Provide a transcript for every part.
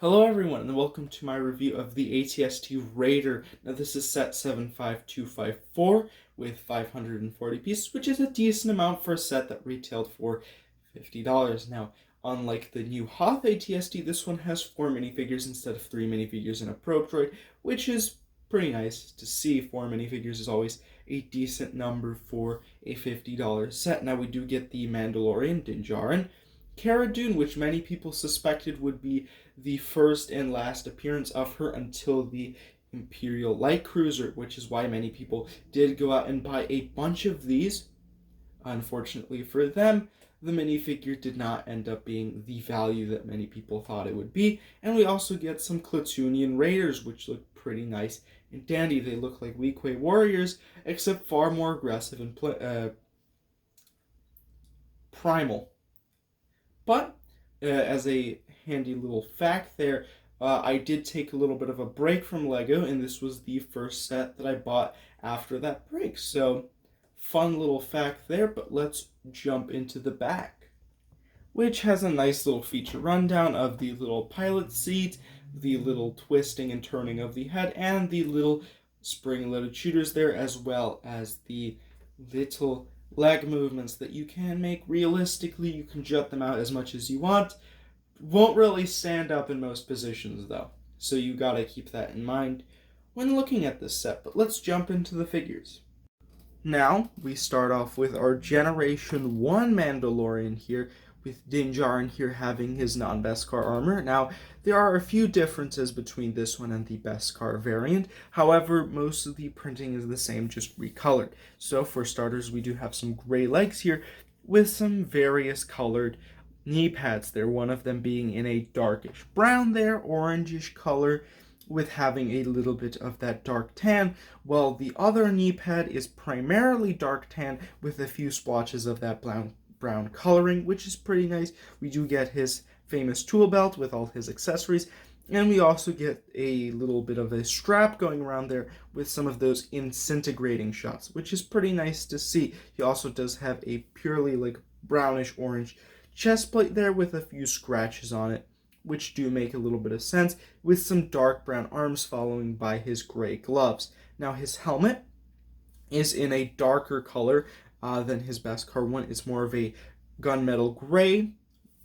Hello everyone and welcome to my review of the AT-ST Raider. Now this is set 75254 with 540 pieces, which is a decent amount for a set that retailed for $50. Now, unlike the new Hoth AT-ST, this one has 4 minifigures instead of 3 minifigures and a probe droid, which is pretty nice to see. 4 minifigures is always a decent number for a $50 set. Now we do get the Mandalorian, Din Djarin, Cara Dune, which many people suspected would be the first and last appearance of her until the Imperial Light Cruiser, which is why many people did go out and buy a bunch of these. Unfortunately for them, the minifigure did not end up being the value that many people thought it would be. And we also get some Klatooinian Raiders, which look pretty nice and dandy. They look like Weequay warriors, except far more aggressive and primal. But as a handy little fact there, I did take a little bit of a break from LEGO, and this was the first set that I bought after that break. So, fun little fact there, but let's jump into the back, which has a nice little feature rundown of the little pilot seat, the little twisting and turning of the head, and the little spring-loaded shooters there, as well as the little leg movements that you can make. Realistically, you can jut them out as much as you want. Won't really stand up in most positions though, so you gotta keep that in mind when looking at this set. But let's jump into the figures. Now, we start off with our Generation 1 Mandalorian here, with Din Djarin here having his non-Beskar armor. Now, there are a few differences between this one and the Beskar variant. However, most of the printing is the same, just recolored. So, for starters, we do have some gray legs here with some various colored knee pads there, one of them being in a darkish brown there, orangish color, with having a little bit of that dark tan, while the other knee pad is primarily dark tan with a few splotches of that brown coloring, which is pretty nice. We do get his famous tool belt with all his accessories, and we also get a little bit of a strap going around there with some of those disintegrating shots, which is pretty nice to see. He also does have a purely like brownish orange chest plate there with a few scratches on it, which do make a little bit of sense, with some dark brown arms following by his gray gloves. Now his helmet is in a darker color than his Beskar one. It's more of a gunmetal gray,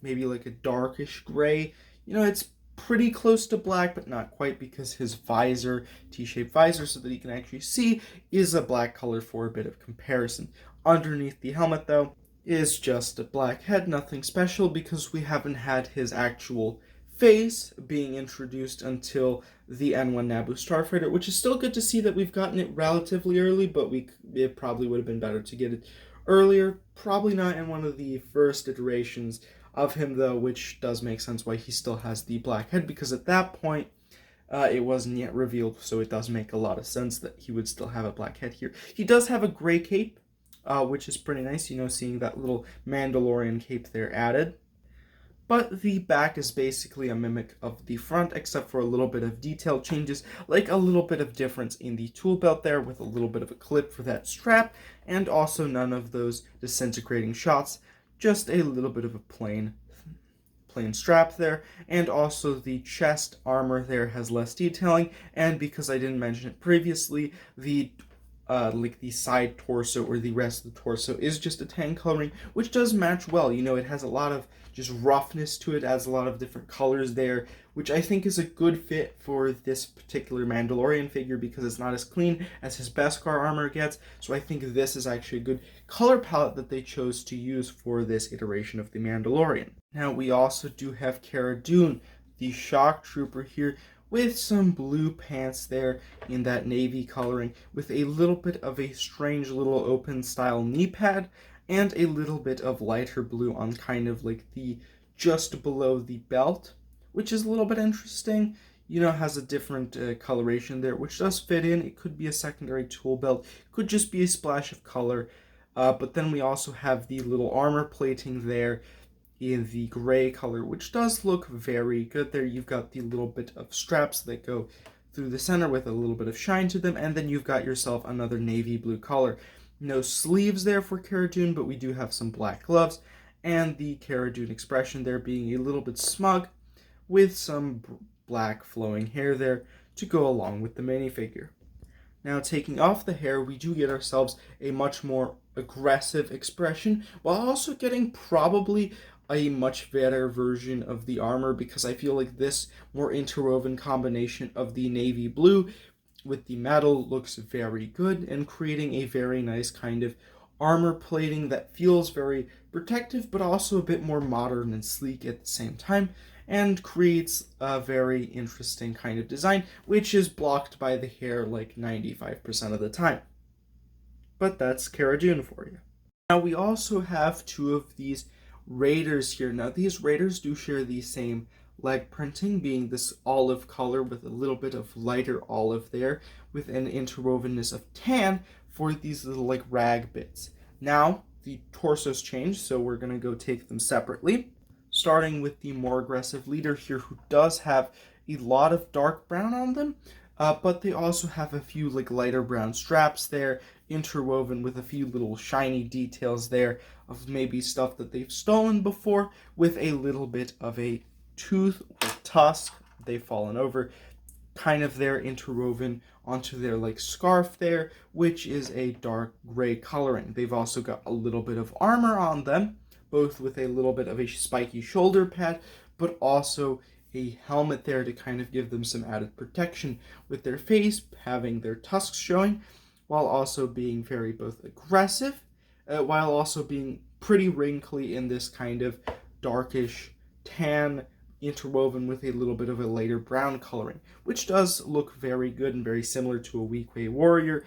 maybe like a darkish gray. You know, it's pretty close to black, but not quite, because his visor, T-shaped visor, so that he can actually see, is a black color for a bit of comparison. Underneath the helmet, though, is just a black head, nothing special, because we haven't had his actual face being introduced until the N1 Naboo Starfighter, which is still good to see that we've gotten it relatively early, but it probably would have been better to get it earlier. Probably not in one of the first iterations of him, though, which does make sense why he still has the black head, because at that point, it wasn't yet revealed, so it does make a lot of sense that he would still have a black head here. He does have a gray cape, which is pretty nice, you know, seeing that little Mandalorian cape there added. But the back is basically a mimic of the front, except for a little bit of detail changes, like a little bit of difference in the tool belt there, with a little bit of a clip for that strap, and also none of those disintegrating shots, just a little bit of a plain strap there. And also the chest armor there has less detailing, and because I didn't mention it previously, the side torso or the rest of the torso is just a tan coloring, which does match well. You know, it has a lot of just roughness to it, adds a lot of different colors there, which I think is a good fit for this particular Mandalorian figure, because it's not as clean as his Beskar armor gets. So I think this is actually a good color palette that they chose to use for this iteration of the Mandalorian. Now we also do have Cara Dune, the shock trooper here, with some blue pants there in that navy coloring, with a little bit of a strange little open style knee pad, and a little bit of lighter blue on kind of like the just below the belt, which is a little bit interesting. You know, has a different coloration there, which does fit in. It could be a secondary tool belt, could just be a splash of color. But then we also have the little armor plating there in the gray color, which does look very good there. You've got the little bit of straps that go through the center with a little bit of shine to them, and then you've got yourself another navy blue color. No sleeves there for Cara Dune, but we do have some black gloves, and the Cara Dune expression there being a little bit smug, with some black flowing hair there to go along with the minifigure. Now, taking off the hair, we do get ourselves a much more aggressive expression, while also getting probably a much better version of the armor, because I feel like this more interwoven combination of the navy blue with the metal looks very good and creating a very nice kind of armor plating that feels very protective but also a bit more modern and sleek at the same time, and creates a very interesting kind of design, which is blocked by the hair like 95% of the time. But that's Cara Dune for you. Now we also have two of these Raiders here. Now these Raiders do share the same leg printing, being this olive color with a little bit of lighter olive there, with an interwovenness of tan for these little like rag bits. Now the torsos change, so we're going to go take them separately, starting with the more aggressive leader here, who does have a lot of dark brown on them, but they also have a few like lighter brown straps there, interwoven with a few little shiny details there of maybe stuff that they've stolen before, with a little bit of a tooth or tusk they've fallen over kind of there interwoven onto their like scarf there, which is a dark gray coloring. They've also got a little bit of armor on them, both with a little bit of a spiky shoulder pad, but also a helmet there to kind of give them some added protection, with their face having their tusks showing, while also being very both aggressive, while also being pretty wrinkly in this kind of darkish tan interwoven with a little bit of a lighter brown coloring, which does look very good and very similar to a Weequay warrior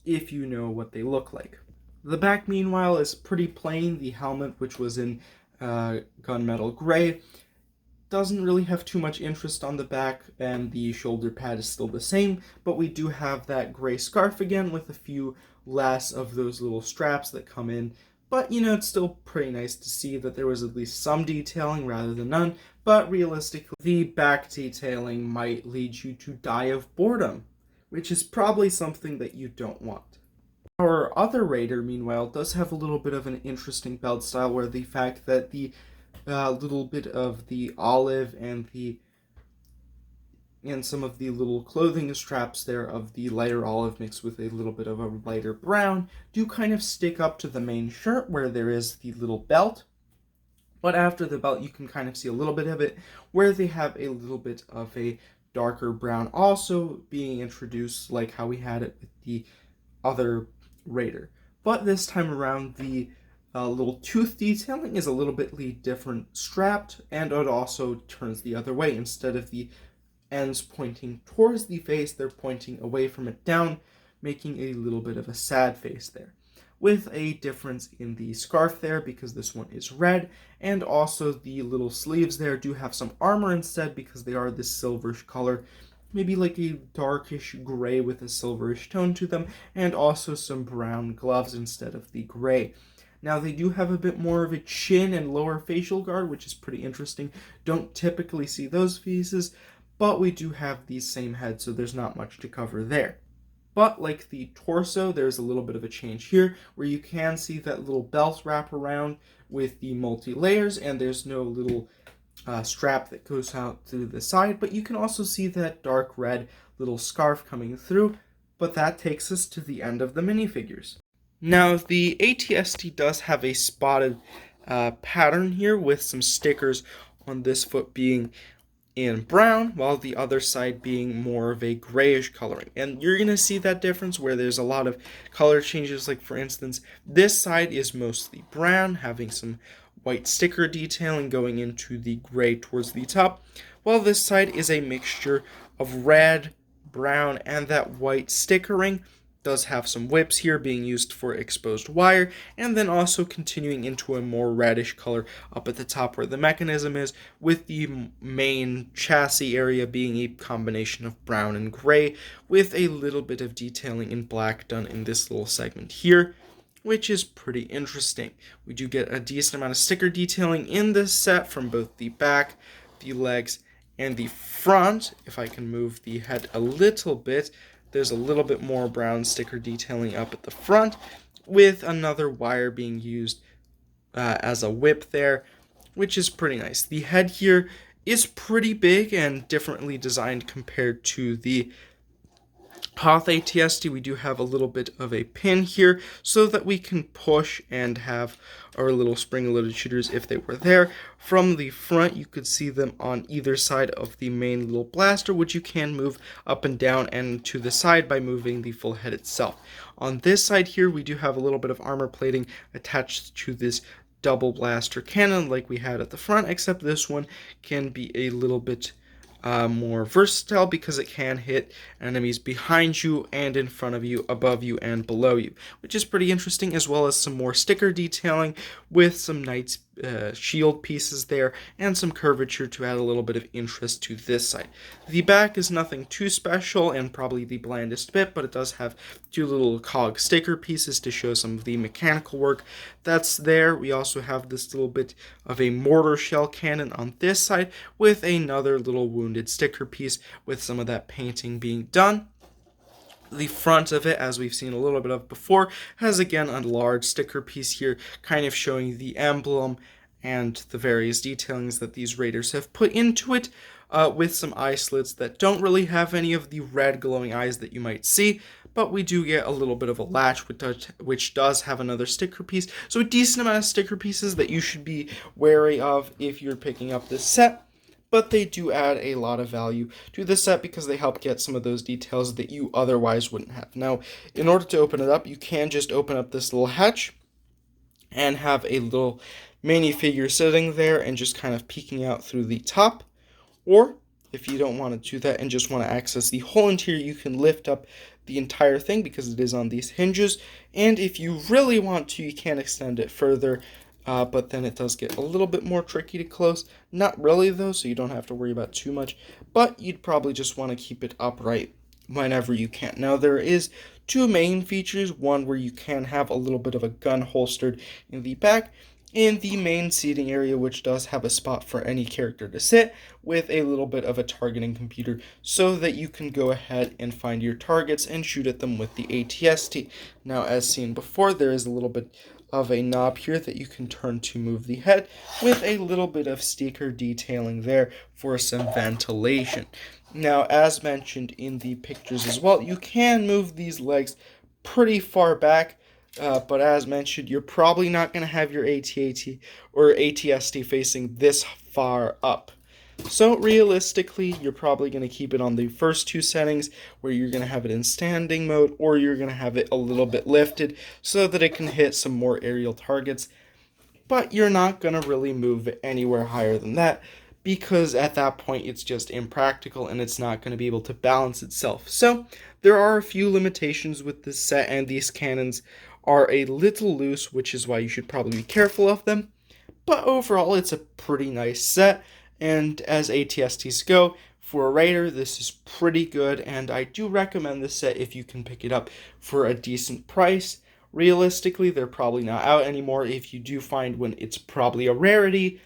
if you know what they look like. The back, meanwhile, is pretty plain. The helmet, which was in gunmetal gray, doesn't really have too much interest on the back, and the shoulder pad is still the same, but we do have that gray scarf again with a few less of those little straps that come in. But, you know, it's still pretty nice to see that there was at least some detailing rather than none, but realistically, the back detailing might lead you to die of boredom, which is probably something that you don't want. Our other Raider, meanwhile, does have a little bit of an interesting belt style, where the fact that the little bit of the olive and some of the little clothing straps there of the lighter olive mixed with a little bit of a lighter brown do kind of stick up to the main shirt where there is the little belt. But after the belt, you can kind of see a little bit of it where they have a little bit of a darker brown also being introduced, like how we had it with the other Raider. But this time around, the little tooth detailing is a little bit different strapped, and it also turns the other way. Instead of the ends pointing towards the face, they're pointing away from it down, making a little bit of a sad face there, with a difference in the scarf there because this one is red, and also the little sleeves there do have some armor instead because they are this silverish color, maybe like a darkish gray with a silverish tone to them, and also some brown gloves instead of the gray. Now, they do have a bit more of a chin and lower facial guard, which is pretty interesting. Don't typically see those faces, but we do have the same head, so there's not much to cover there. But like the torso, there's a little bit of a change here, where you can see that little belt wrap around with the multi-layers, and there's no little strap that goes out to the side, but you can also see that dark red little scarf coming through. But that takes us to the end of the minifigures. Now, the ATST does have a spotted pattern here with some stickers on this foot being in brown, while the other side being more of a grayish coloring. And you're going to see that difference where there's a lot of color changes. Like, for instance, this side is mostly brown, having some white sticker detailing going into the gray towards the top, while this side is a mixture of red, brown, and that white stickering. Does have some whips here being used for exposed wire, and then also continuing into a more reddish color up at the top where the mechanism is, with the main chassis area being a combination of brown and gray, with a little bit of detailing in black done in this little segment here, which is pretty interesting. We do get a decent amount of sticker detailing in this set from both the back, the legs, and the front. If I can move the head a little bit, there's a little bit more brown sticker detailing up at the front, with another wire being used as a whip there, which is pretty nice. The head here is pretty big and differently designed compared to the Hoth ATST. We do have a little bit of a pin here so that we can push and have our little spring-loaded shooters if they were there. From the front, you could see them on either side of the main little blaster, which you can move up and down and to the side by moving the full head itself. On this side here, we do have a little bit of armor plating attached to this double blaster cannon like we had at the front, except this one can be a little bit more versatile because it can hit enemies behind you and in front of you, above you, and below you, which is pretty interesting, as well as some more sticker detailing with some knight's shield pieces there and some curvature to add a little bit of interest to this side. The back is nothing too special and probably the blandest bit, but it does have two little cog sticker pieces to show some of the mechanical work that's there. We also have this little bit of a mortar shell cannon on this side with another little wounded sticker piece with some of that painting being done. The front of it, as we've seen a little bit of before, has again a large sticker piece here, kind of showing the emblem and the various detailings that these raiders have put into it, with some eye slits that don't really have any of the red glowing eyes that you might see, but we do get a little bit of a latch, which does have another sticker piece. So a decent amount of sticker pieces that you should be wary of if you're picking up this set. But they do add a lot of value to the set because they help get some of those details that you otherwise wouldn't have. Now, in order to open it up, you can just open up this little hatch and have a little minifigure sitting there and just kind of peeking out through the top. Or, if you don't want to do that and just want to access the whole interior, you can lift up the entire thing because it is on these hinges. And if you really want to, you can extend it further. But then it does get a little bit more tricky to close. Not really though, so you don't have to worry about too much. But you'd probably just want to keep it upright whenever you can. Now there is two main features. One where you can have a little bit of a gun holstered in the back. In the main seating area, which does have a spot for any character to sit, with a little bit of a targeting computer so that you can go ahead and find your targets and shoot at them with the ATST. Now, as seen before, there is a little bit of a knob here that you can turn to move the head, with a little bit of sticker detailing there for some ventilation. Now, as mentioned in the pictures as well, you can move these legs pretty far back, but as mentioned, you're probably not going to have your AT-AT or ATST facing this far up. So realistically, you're probably going to keep it on the first two settings where you're going to have it in standing mode, or you're going to have it a little bit lifted so that it can hit some more aerial targets. But you're not going to really move it anywhere higher than that, because at that point it's just impractical and it's not going to be able to balance itself. So there are a few limitations with this set, and these cannons are a little loose, which is why you should probably be careful of them. But overall, it's a pretty nice set. And as ATSTs go, for a raider, this is pretty good, and I do recommend this set if you can pick it up for a decent price. Realistically, they're probably not out anymore. If you do find one, it's probably a rarity.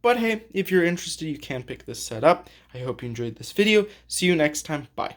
But hey, if you're interested, you can pick this set up. I hope you enjoyed this video. See you next time. Bye.